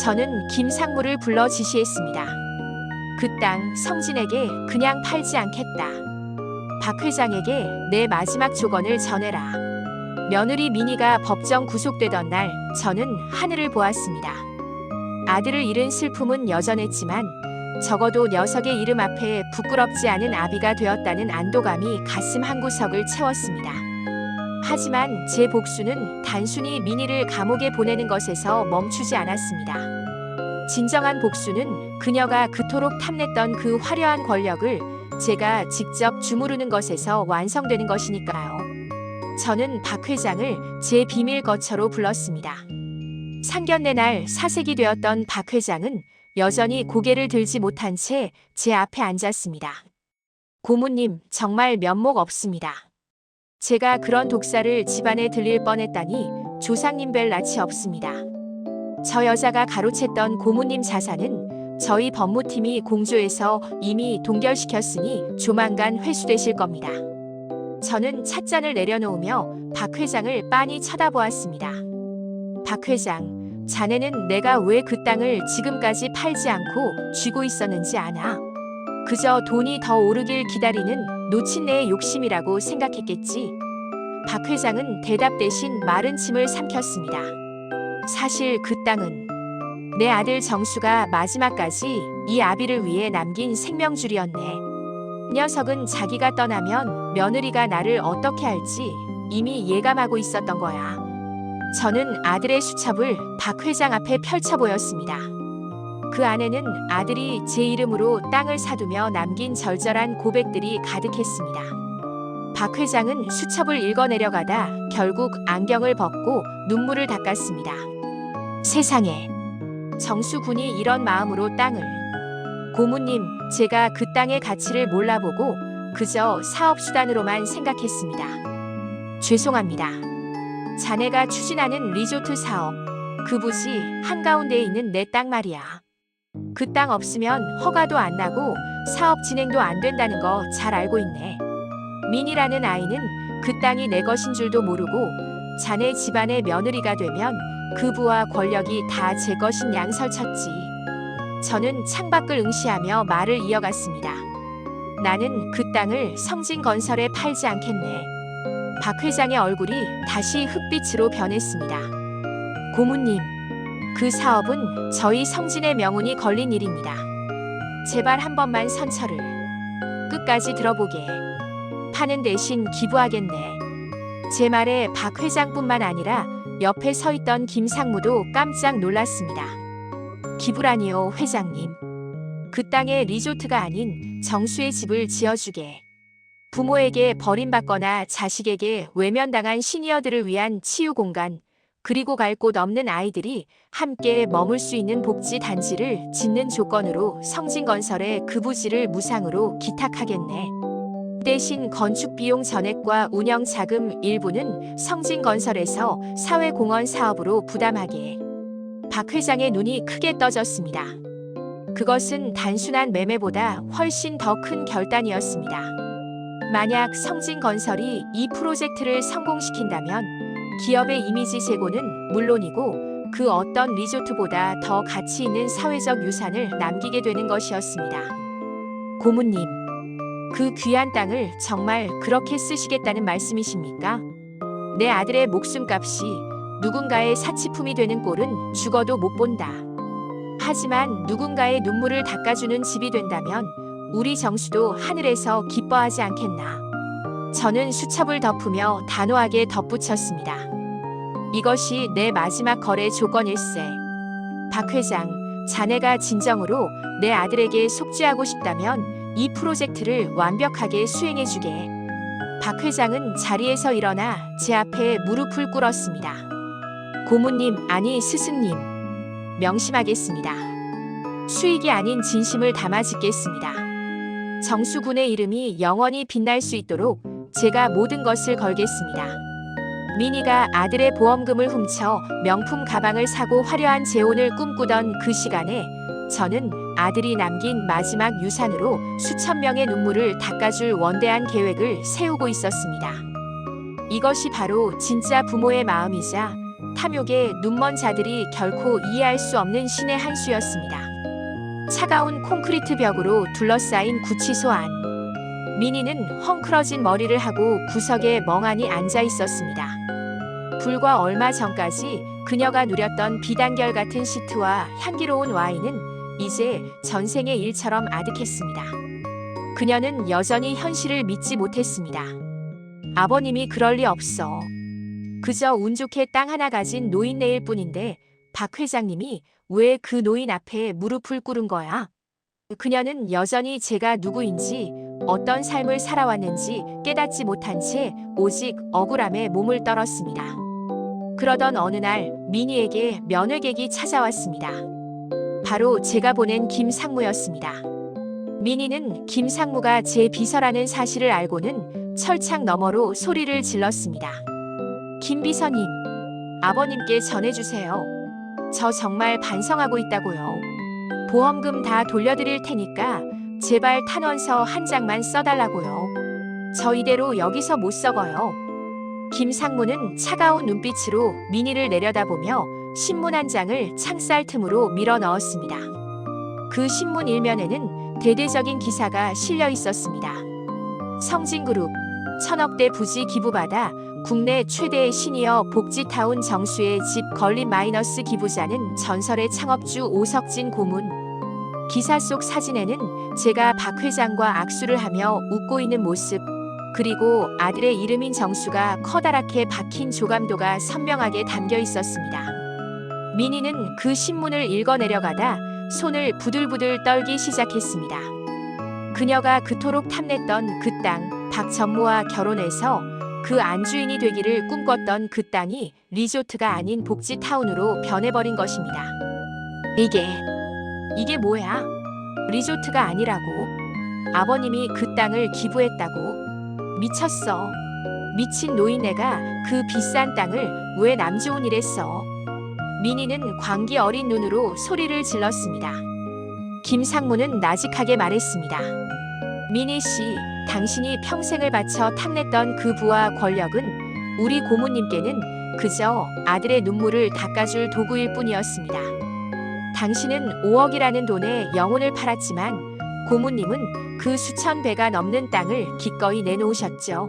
저는 김상무를 불러 지시했습니다. 그 땅 성진에게 그냥 팔지 않겠다. 박 회장에게 내 마지막 조건을 전해라. 며느리 민희가 법정 구속되던 날 저는 하늘을 보았습니다. 아들을 잃은 슬픔은 여전했지만 적어도 녀석의 이름 앞에 부끄럽지 않은 아비가 되었다는 안도감이 가슴 한구석을 채웠습니다. 하지만 제 복수는 단순히 민희를 감옥에 보내는 것에서 멈추지 않았습니다. 진정한 복수는 그녀가 그토록 탐냈던 그 화려한 권력을 제가 직접 주무르는 것에서 완성되는 것이니까요. 저는 박 회장을 제 비밀 거처로 불렀습니다. 상견례 날 사색이 되었던 박 회장은 여전히 고개를 들지 못한 채 제 앞에 앉았습니다. 고모님, 정말 면목 없습니다. 제가 그런 독사를 집안에 들릴 뻔했다니 조상님 뵐 낯이 없습니다. 저 여자가 가로챘던 고모님 자산은 저희 법무팀이 공조해서 이미 동결시켰으니 조만간 회수되실 겁니다. 저는 찻잔을 내려놓으며 박 회장을 빤히 쳐다보았습니다. 박 회장, 자네는 내가 왜 그 땅을 지금까지 팔지 않고 쥐고 있었는지 아나? 그저 돈이 더 오르길 기다리는 노친네의 욕심이라고 생각했겠지. 박 회장은 대답 대신 마른 침을 삼켰습니다. 사실 그 땅은 내 아들 정수가 마지막까지 이 아비를 위해 남긴 생명줄이었네. 녀석은 자기가 떠나면 며느리가 나를 어떻게 할지 이미 예감하고 있었던 거야. 저는 아들의 수첩을 박 회장 앞에 펼쳐 보였습니다. 그 안에는 아들이 제 이름으로 땅을 사두며 남긴 절절한 고백들이 가득했습니다. 박 회장은 수첩을 읽어내려가다 결국 안경을 벗고 눈물을 닦았습니다. 세상에, 정수 군이 이런 마음으로 땅을. 고모님, 제가 그 땅의 가치를 몰라보고 그저 사업수단으로만 생각했습니다. 죄송합니다. 자네가 추진하는 리조트 사업, 그 부지 한가운데에 있는 내 땅 말이야. 그 땅 없으면 허가도 안 나고 사업 진행도 안 된다는 거 잘 알고 있네. 민이라는 아이는 그 땅이 내 것인 줄도 모르고 자네 집안의 며느리가 되면 그 부와 권력이 다 제 것인 양 설쳤지. 저는 창밖을 응시하며 말을 이어갔습니다. 나는 그 땅을 성진건설에 팔지 않겠네. 박 회장의 얼굴이 다시 흑빛으로 변했습니다. 고모님, 그 사업은 저희 성진의 명운이 걸린 일입니다. 제발 한 번만 선처를 끝까지 들어보게. 파는 대신 기부하겠네. 제 말에 박 회장뿐만 아니라 옆에 서 있던 김상무도 깜짝 놀랐습니다. 기부라니요, 회장님. 그 땅에 리조트가 아닌 정수의 집을 지어주게. 부모에게 버림받거나 자식에게 외면당한 시니어들을 위한 치유 공간, 그리고 갈 곳 없는 아이들이 함께 머물 수 있는 복지 단지를 짓는 조건으로 성진건설에 그 부지를 무상으로 기탁하겠네. 대신 건축 비용 전액과 운영 자금 일부는 성진건설에서 사회공헌 사업으로 부담하게. 박 회장의 눈이 크게 떠졌습니다. 그것은 단순한 매매보다 훨씬 더 큰 결단이었습니다. 만약 성진건설이 이 프로젝트를 성공시킨다면 기업의 이미지 제고는 물론이고 그 어떤 리조트보다 더 가치 있는 사회적 유산을 남기게 되는 것이었습니다. 고모님, 그 귀한 땅을 정말 그렇게 쓰시겠다는 말씀이십니까? 내 아들의 목숨값이 누군가의 사치품이 되는 꼴은 죽어도 못 본다. 하지만 누군가의 눈물을 닦아주는 집이 된다면 우리 정수도 하늘에서 기뻐하지 않겠나. 저는 수첩을 덮으며 단호하게 덧붙였습니다. 이것이 내 마지막 거래 조건일세. 박 회장, 자네가 진정으로 내 아들에게 속죄하고 싶다면 이 프로젝트를 완벽하게 수행해주게. 박 회장은 자리에서 일어나 제 앞에 무릎을 꿇었습니다. 고모님, 아니 스승님, 명심하겠습니다. 수익이 아닌 진심을 담아 짓겠습니다. 정수군의 이름이 영원히 빛날 수 있도록 제가 모든 것을 걸겠습니다. 민희가 아들의 보험금을 훔쳐 명품 가방을 사고 화려한 재혼을 꿈꾸던 그 시간에 저는 아들이 남긴 마지막 유산으로 수천 명의 눈물을 닦아줄 원대한 계획을 세우고 있었습니다. 이것이 바로 진짜 부모의 마음이자 탐욕에 눈먼 자들이 결코 이해할 수 없는 신의 한 수였습니다. 차가운 콘크리트 벽으로 둘러싸인 구치소 안. 민희는 헝클어진 머리를 하고 구석에 멍하니 앉아 있었습니다. 불과 얼마 전까지 그녀가 누렸던 비단결 같은 시트와 향기로운 와인은 이제 전생의 일처럼 아득했습니다. 그녀는 여전히 현실을 믿지 못했습니다. 아버님이 그럴 리 없어. 그저 운 좋게 땅 하나 가진 노인네일 뿐인데 박 회장님이 왜 그 노인 앞에 무릎을 꿇은 거야? 그녀는 여전히 제가 누구인지 어떤 삶을 살아왔는지 깨닫지 못한 채 오직 억울함에 몸을 떨었습니다. 그러던 어느 날 민희에게 면회객이 찾아왔습니다. 바로 제가 보낸 김상무였습니다. 민희는 김상무가 제 비서라는 사실을 알고는 철창 너머로 소리를 질렀습니다. 김 비서님, 아버님께 전해주세요. 저 정말 반성하고 있다고요. 보험금 다 돌려드릴 테니까 제발 탄원서 한 장만 써달라고요. 저 이대로 여기서 못 썩어요. 김상무는 차가운 눈빛으로 민희를 내려다보며 신문 한 장을 창살 틈으로 밀어 넣었습니다. 그 신문 일면에는 대대적인 기사가 실려 있었습니다. 성진그룹 1,000억대 부지 기부받아 국내 최대의 시니어 복지타운 정수의 집 건립 마이너스 기부자는 전설의 창업주 오석진 고문. 기사 속 사진에는 제가 박 회장과 악수를 하며 웃고 있는 모습, 그리고 아들의 이름인 정수가 커다랗게 박힌 조감도가 선명하게 담겨 있었습니다. 민희는 그 신문을 읽어 내려가다 손을 부들부들 떨기 시작했습니다. 그녀가 그토록 탐냈던 그 땅, 박 전무와 결혼해서 그 안주인이 되기를 꿈꿨던 그 땅이 리조트가 아닌 복지타운으로 변해버린 것입니다. 이게 뭐야? 리조트가 아니라고. 아버님이 그 땅을 기부했다고. 미쳤어. 미친 노인네가 그 비싼 땅을 왜 남 좋은 일에 써? 민희는 광기 어린 눈으로 소리를 질렀습니다. 김상무는 나직하게 말했습니다. 민희 씨, 당신이 평생을 바쳐 탐냈던 그 부와 권력은 우리 고모님께는 그저 아들의 눈물을 닦아줄 도구일 뿐이었습니다. 당신은 5억이라는 돈에 영혼을 팔았지만 고모님은 그 수천 배가 넘는 땅을 기꺼이 내놓으셨죠.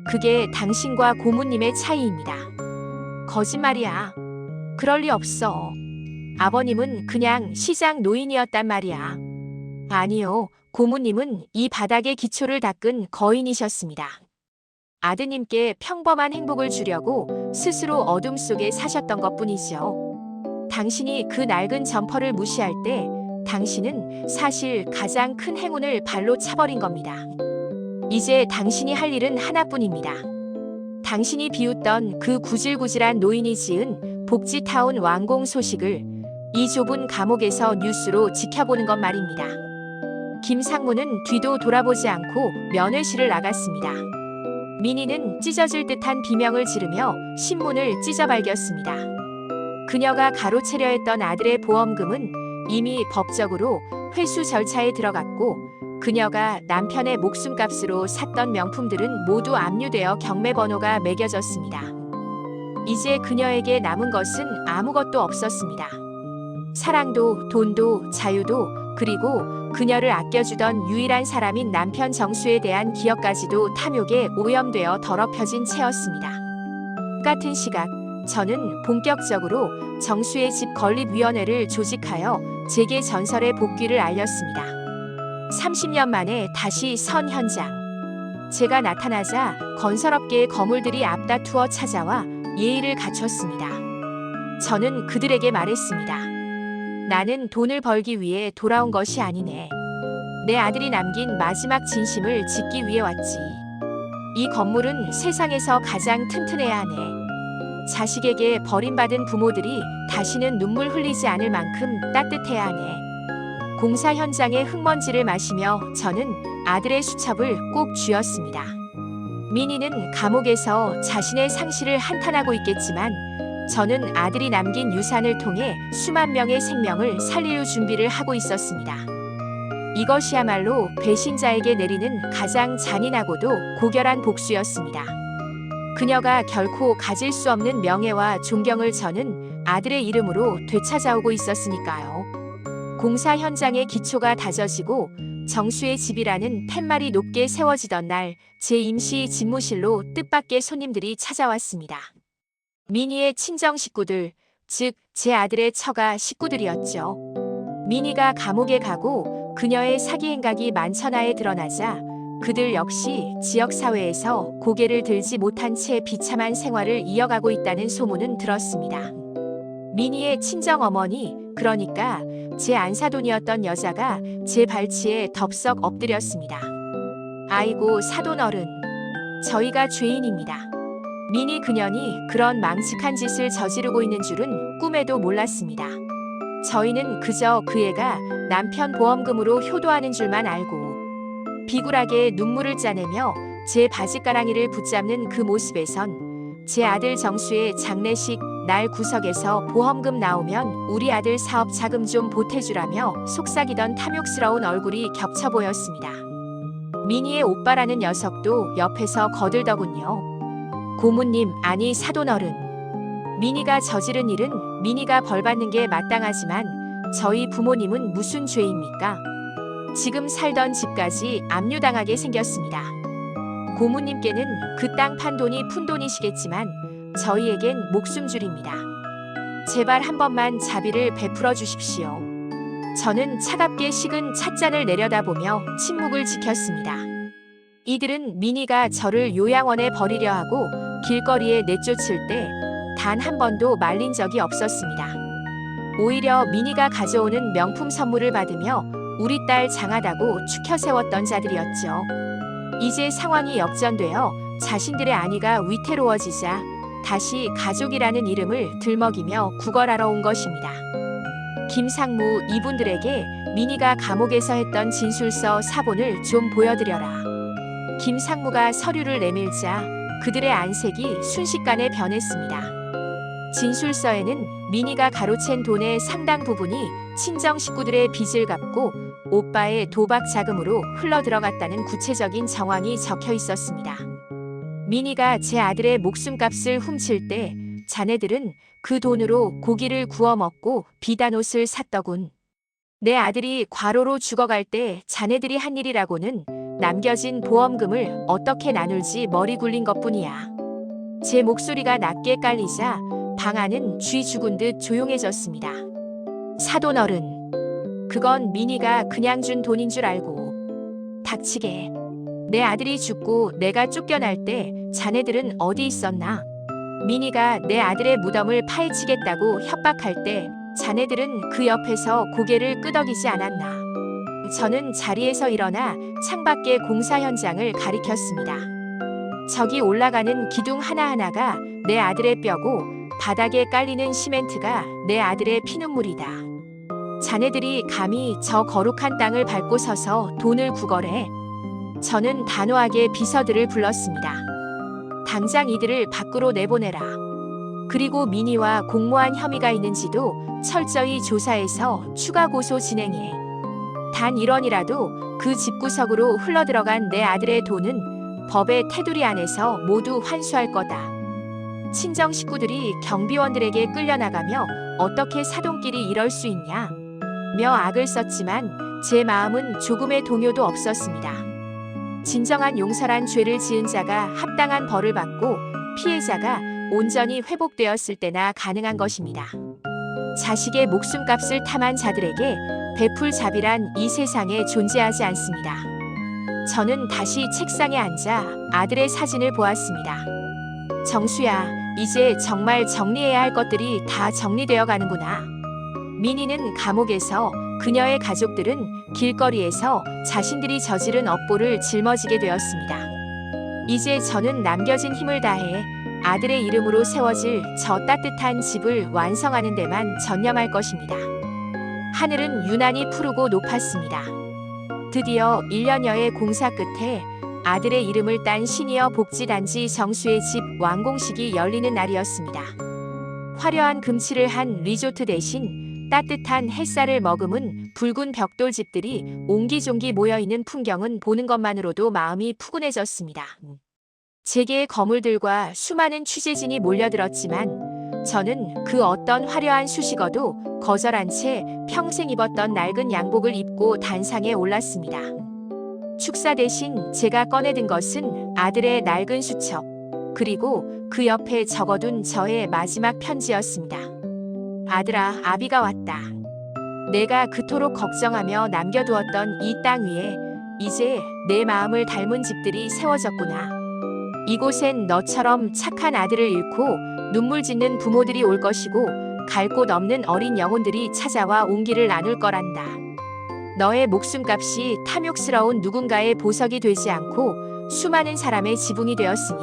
그게 당신과 고모님의 차이입니다. 거짓말이야. 그럴 리 없어. 아버님은 그냥 시장 노인이었단 말이야. 아니요, 고모님은 이 바닥의 기초를 닦은 거인이셨습니다. 아드님께 평범한 행복을 주려고 스스로 어둠 속에 사셨던 것뿐이죠. 당신이 그 낡은 점퍼를 무시할 때 당신은 사실 가장 큰 행운을 발로 차버린 겁니다. 이제 당신이 할 일은 하나뿐입니다. 당신이 비웃던 그 구질구질한 노인이 지은 복지타운 완공 소식을 이 좁은 감옥에서 뉴스로 지켜보는 것 말입니다. 김상무는 뒤도 돌아보지 않고 면회실을 나갔습니다. 민희는 찢어질 듯한 비명을 지르며 신문을 찢어발겼습니다. 그녀가 가로채려 했던 아들의 보험금은 이미 법적으로 회수 절차에 들어갔고 그녀가 남편의 목숨값으로 샀던 명품들은 모두 압류되어 경매번호가 매겨졌습니다. 이제 그녀에게 남은 것은 아무것도 없었습니다. 사랑도, 돈도, 자유도, 그리고 그녀를 아껴주던 유일한 사람인 남편 정수에 대한 기억까지도 탐욕에 오염되어 더럽혀진 채였습니다. 같은 시각, 저는 본격적으로 정수의 집 건립위원회를 조직하여 재계 전설의 복귀를 알렸습니다. 30년 만에 다시 선 현장. 제가 나타나자 건설업계의 거물들이 앞다투어 찾아와 예의를 갖췄습니다. 저는 그들에게 말했습니다. 나는 돈을 벌기 위해 돌아온 것이 아니네. 내 아들이 남긴 마지막 진심을 짓기 위해 왔지. 이 건물은 세상에서 가장 튼튼해야 하네. 자식에게 버림받은 부모들이 다시는 눈물 흘리지 않을 만큼 따뜻해야 하네. 공사 현장의 흙먼지를 마시며 저는 아들의 수첩을 꼭 쥐었습니다. 민희는 감옥에서 자신의 상실을 한탄하고 있겠지만 저는 아들이 남긴 유산을 통해 수만 명의 생명을 살릴 준비를 하고 있었습니다. 이것이야말로 배신자에게 내리는 가장 잔인하고도 고결한 복수였습니다. 그녀가 결코 가질 수 없는 명예와 존경을 저는 아들의 이름으로 되찾아오고 있었으니까요. 공사 현장의 기초가 다져지고 정수의 집이라는 팻말이 높게 세워지던 날 제 임시 집무실로 뜻밖의 손님들이 찾아왔습니다. 민희의 친정 식구들, 즉 제 아들의 처가 식구들이었죠. 민희가 감옥에 가고 그녀의 사기 행각이 만천하에 드러나자 그들 역시 지역사회에서 고개를 들지 못한 채 비참한 생활을 이어가고 있다는 소문은 들었습니다. 민희의 친정어머니, 그러니까 제 안사돈이었던 여자가 제 발치에 덥석 엎드렸습니다. 아이고 사돈 어른, 저희가 죄인입니다. 민희 그년이 그런 망측한 짓을 저지르고 있는 줄은 꿈에도 몰랐습니다. 저희는 그저 그 애가 남편 보험금으로 효도하는 줄만 알고 비굴하게 눈물을 짜내며 제 바지가랑이를 붙잡는 그 모습에선 제 아들 정수의 장례식 날 구석에서 보험금 나오면 우리 아들 사업 자금 좀 보태주라며 속삭이던 탐욕스러운 얼굴이 겹쳐 보였습니다. 민희의 오빠라는 녀석도 옆에서 거들더군요. 고모님, 아니 사돈어른. 민희가 저지른 일은 민희가 벌받는 게 마땅하지만 저희 부모님은 무슨 죄입니까? 지금 살던 집까지 압류당하게 생겼습니다. 고모님께는 그 땅 판 돈이 푼돈이시겠지만 저희에겐 목숨줄입니다. 제발 한 번만 자비를 베풀어 주십시오. 저는 차갑게 식은 찻잔을 내려다보며 침묵을 지켰습니다. 이들은 민희가 저를 요양원에 버리려 하고 길거리에 내쫓을 때 단 한 번도 말린 적이 없었습니다. 오히려 민희가 가져오는 명품 선물을 받으며 우리 딸 장하다고 추켜 세웠던 자들이었죠. 이제 상황이 역전되어 자신들의 안위가 위태로워지자 다시 가족이라는 이름을 들먹이며 구걸하러 온 것입니다. 김상무, 이분들에게 민희가 감옥에서 했던 진술서 사본을 좀 보여드려라. 김상무가 서류를 내밀자 그들의 안색이 순식간에 변했습니다. 진술서에는 민희가 가로챈 돈의 상당 부분이 친정 식구들의 빚을 갚고 오빠의 도박 자금으로 흘러들어갔다는 구체적인 정황이 적혀 있었습니다. 민희가 제 아들의 목숨값을 훔칠 때 자네들은 그 돈으로 고기를 구워 먹고 비단 옷을 샀더군. 내 아들이 과로로 죽어갈 때 자네들이 한 일이라고는 남겨진 보험금을 어떻게 나눌지 머리 굴린 것뿐이야. 제 목소리가 낮게 깔리자 방 안은 쥐 죽은 듯 조용해졌습니다. 사돈 어른, 그건 민희가 그냥 준 돈인 줄 알고 닥치게. 내 아들이 죽고 내가 쫓겨날 때 자네들은 어디 있었나? 민희가 내 아들의 무덤을 파헤치겠다고 협박할 때 자네들은 그 옆에서 고개를 끄덕이지 않았나? 저는 자리에서 일어나 창밖의 공사 현장을 가리켰습니다. 저기 올라가는 기둥 하나하나가 내 아들의 뼈고 바닥에 깔리는 시멘트가 내 아들의 피눈물이다. 자네들이 감히 저 거룩한 땅을 밟고 서서 돈을 구걸해. 저는 단호하게 비서들을 불렀습니다. 당장 이들을 밖으로 내보내라. 그리고 민희와 공모한 혐의가 있는지도 철저히 조사해서 추가 고소 진행해. 단 1원이라도 그 집구석으로 흘러들어간 내 아들의 돈은 법의 테두리 안에서 모두 환수할 거다. 친정 식구들이 경비원들에게 끌려나가며 어떻게 사돈끼리 이럴 수 있냐? 며 악을 썼지만 제 마음은 조금의 동요도 없었습니다. 진정한 용서란 죄를 지은 자가 합당한 벌을 받고 피해자가 온전히 회복되었을 때나 가능한 것입니다. 자식의 목숨값을 탐한 자들에게 베풀 자비란 이 세상에 존재하지 않습니다. 저는 다시 책상에 앉아 아들의 사진을 보았습니다. 정수야, 이제 정말 정리해야 할 것들이 다 정리되어 가는구나. 민희는 감옥에서, 그녀의 가족들은 길거리에서 자신들이 저지른 업보를 짊어지게 되었습니다. 이제 저는 남겨진 힘을 다해 아들의 이름으로 세워질 저 따뜻한 집을 완성하는 데만 전념할 것입니다. 하늘은 유난히 푸르고 높았습니다. 드디어 1년여의 공사 끝에 아들의 이름을 딴 시니어 복지단지 정수의 집 완공식이 열리는 날이었습니다. 화려한 금칠을 한 리조트 대신 따뜻한 햇살을 머금은 붉은 벽돌집들이 옹기종기 모여있는 풍경은 보는 것만으로도 마음이 푸근해졌습니다. 재계의 거물들과 수많은 취재진이 몰려들었지만 저는 그 어떤 화려한 수식어도 거절한 채 평생 입었던 낡은 양복을 입고 단상에 올랐습니다. 축사 대신 제가 꺼내든 것은 아들의 낡은 수첩, 그리고 그 옆에 적어둔 저의 마지막 편지였습니다. 아들아, 아비가 왔다. 내가 그토록 걱정하며 남겨두었던 이 땅 위에 이제 내 마음을 닮은 집들이 세워졌구나. 이곳엔 너처럼 착한 아들을 잃고 눈물 짓는 부모들이 올 것이고 갈 곳 없는 어린 영혼들이 찾아와 온기를 나눌 거란다. 너의 목숨값이 탐욕스러운 누군가의 보석이 되지 않고 수많은 사람의 지붕이 되었으니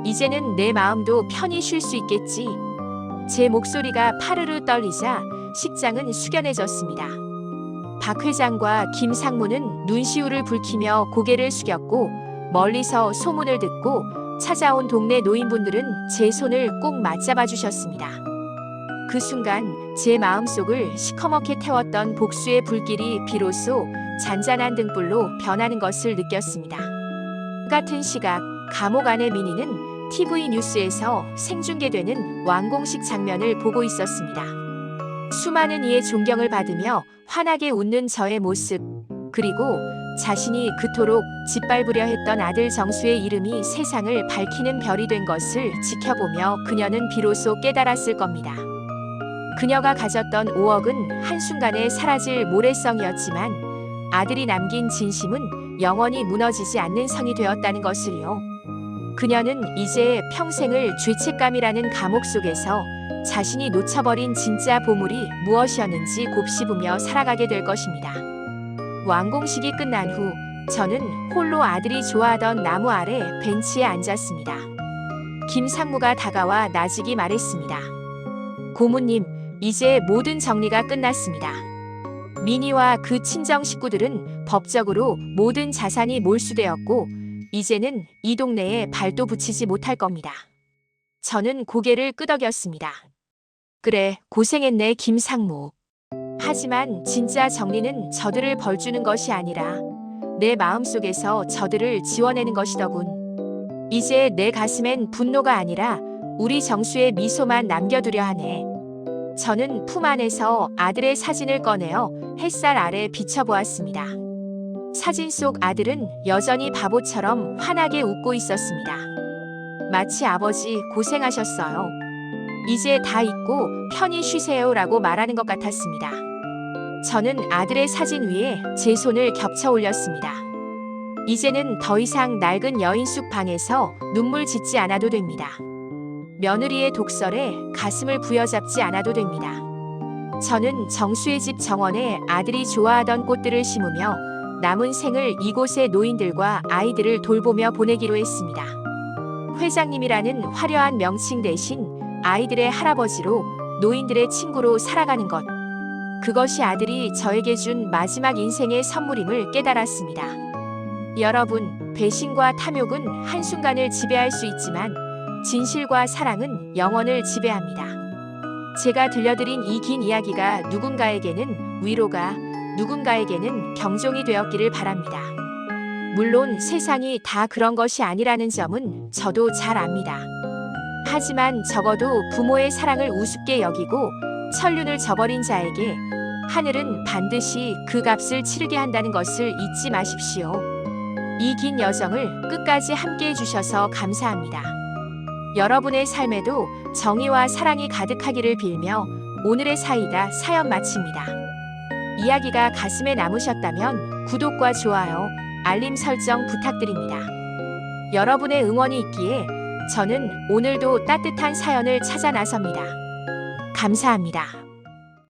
이제는 내 마음도 편히 쉴 수 있겠지. 제 목소리가 파르르 떨리자 식장은 숙연해졌습니다. 박 회장과 김 상무는 눈시울을 붉히며 고개를 숙였고 멀리서 소문을 듣고 찾아온 동네 노인분들은 제 손을 꼭 맞잡아 주셨습니다. 그 순간 제 마음속을 시커멓게 태웠던 복수의 불길이 비로소 잔잔한 등불로 변하는 것을 느꼈습니다. 같은 시각 감옥 안의 민희는 TV 뉴스에서 생중계되는 완공식 장면을 보고 있었습니다. 수많은 이의 존경을 받으며 환하게 웃는 저의 모습, 그리고 자신이 그토록 짓밟으려 했던 아들 정수의 이름이 세상을 밝히는 별이 된 것을 지켜보며 그녀는 비로소 깨달았을 겁니다. 그녀가 가졌던 5억은 한순간에 사라질 모래성이었지만 아들이 남긴 진심은 영원히 무너지지 않는 성이 되었다는 것을요. 그녀는 이제 평생을 죄책감이라는 감옥 속에서 자신이 놓쳐버린 진짜 보물이 무엇이었는지 곱씹으며 살아가게 될 것입니다. 완공식이 끝난 후 저는 홀로 아들이 좋아하던 나무 아래 벤치에 앉았습니다. 김 상무가 다가와 나직이 말했습니다. 고모님, 이제 모든 정리가 끝났습니다. 민희와 그 친정 식구들은 법적으로 모든 자산이 몰수되었고 이제는 이 동네에 발도 붙이지 못할 겁니다. 저는 고개를 끄덕였습니다. 그래, 고생했네 김상무. 하지만 진짜 정리는 저들을 벌주는 것이 아니라 내 마음속에서 저들을 지워내는 것이더군. 이제 내 가슴엔 분노가 아니라 우리 정수의 미소만 남겨두려 하네. 저는 품 안에서 아들의 사진을 꺼내어 햇살 아래 비춰보았습니다. 사진 속 아들은 여전히 바보처럼 환하게 웃고 있었습니다. 마치 아버지 고생하셨어요. 이제 다 잊고 편히 쉬세요라고 말하는 것 같았습니다. 저는 아들의 사진 위에 제 손을 겹쳐 올렸습니다. 이제는 더 이상 낡은 여인숙 방에서 눈물 짓지 않아도 됩니다. 며느리의 독설에 가슴을 부여잡지 않아도 됩니다. 저는 정수의 집 정원에 아들이 좋아하던 꽃들을 심으며 남은 생을 이곳의 노인들과 아이들을 돌보며 보내기로 했습니다. 회장님이라는 화려한 명칭 대신 아이들의 할아버지로 노인들의 친구로 살아가는 것. 그것이 아들이 저에게 준 마지막 인생의 선물임을 깨달았습니다. 여러분, 배신과 탐욕은 한순간을 지배할 수 있지만 진실과 사랑은 영혼을 지배합니다. 제가 들려드린 이 긴 이야기가 누군가에게는 위로가, 누군가에게는 경종이 되었기를 바랍니다. 물론 세상이 다 그런 것이 아니라는 점은 저도 잘 압니다. 하지만 적어도 부모의 사랑을 우습게 여기고 천륜을 저버린 자에게 하늘은 반드시 그 값을 치르게 한다는 것을 잊지 마십시오. 이 긴 여정을 끝까지 함께 해주셔서 감사합니다. 여러분의 삶에도 정의와 사랑이 가득하기를 빌며 오늘의 사이다 사연 마칩니다. 이야기가 가슴에 남으셨다면 구독과 좋아요, 알림 설정 부탁드립니다. 여러분의 응원이 있기에 저는 오늘도 따뜻한 사연을 찾아 나섭니다. 감사합니다.